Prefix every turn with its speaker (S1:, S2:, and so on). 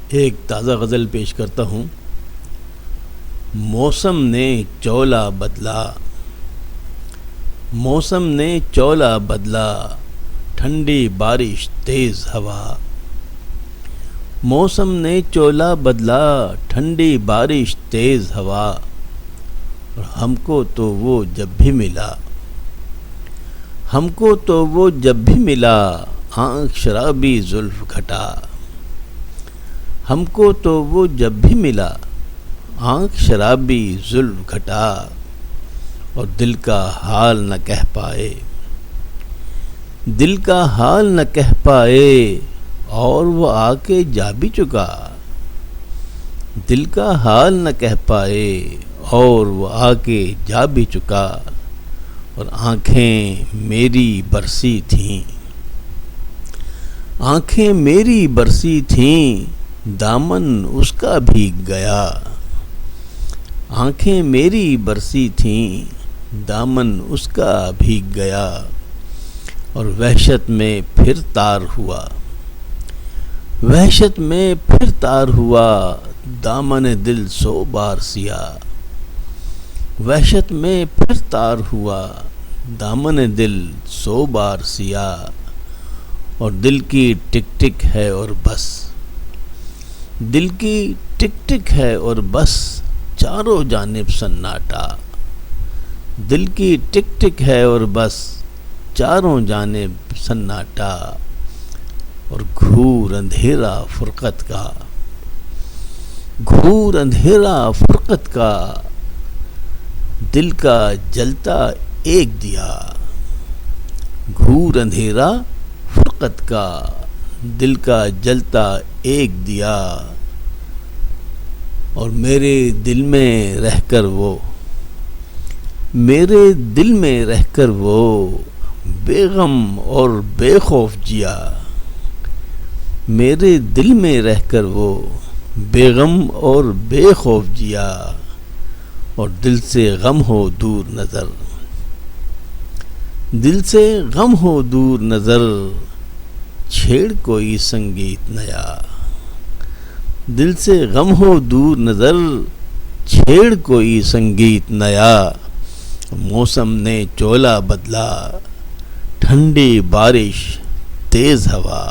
S1: ایک تازہ غزل پیش کرتا ہوں۔ موسم نے چولا بدلا، موسم نے چولا بدلا، ٹھنڈی بارش تیز ہوا۔ موسم نے چولا بدلا، ٹھنڈی بارش تیز ہوا، اور ہم کو تو وہ جب بھی ملا، ہم کو تو وہ جب بھی ملا، آنکھ شرابی زلف گھٹا۔ ہم کو تو وہ جب بھی ملا، آنکھ شرابی زلف گھٹا، اور دل کا حال نہ کہہ پائے، دل کا حال نہ کہہ پائے، اور وہ آ کے جا بھی چکا۔ دل کا حال نہ کہہ پائے، اور وہ آ کے جا بھی چکا، اور آنکھیں میری برسی تھیں، آنکھیں میری برسی تھیں، دامن اس کا بھیگ گیا۔ آنکھیں میری برسی تھیں، دامن اس کا بھیگ گیا، اور وحشت میں پھر تار ہوا، وحشت میں پھر تار ہوا، دامن دل سو بار سیاہ۔ وحشت میں پھر تار ہوا، دامن دل سو بار سیاہ، اور دل کی ٹک ٹک ہے اور بس، دل کی ٹک ٹک ہے اور بس، چاروں جانب سناٹا۔ دل کی ٹک ٹک ہے اور بس، چاروں جانب سناٹا، اور گھور اندھیرا فرقت کا، گھور اندھیرا فرقت کا، دل کا جلتا ایک دیا۔ گھور اندھیرا فرقت کا، دل کا جلتا ایک دیا، اور میرے دل میں رہ کر وہ، میرے دل میں رہ کر وہ، بے غم اور بے خوف جیا۔ میرے دل میں رہ کر وہ، بے غم اور بے خوف جیا، اور دل سے غم ہو دور نظر، دل سے غم ہو دور نظر، چھیڑ کوئی سنگیت نیا۔ دل سے غم ہو دور نظر، چھیڑ کوئی سنگیت نیا۔ موسم نے چولا بدلا، ٹھنڈی بارش تیز ہوا۔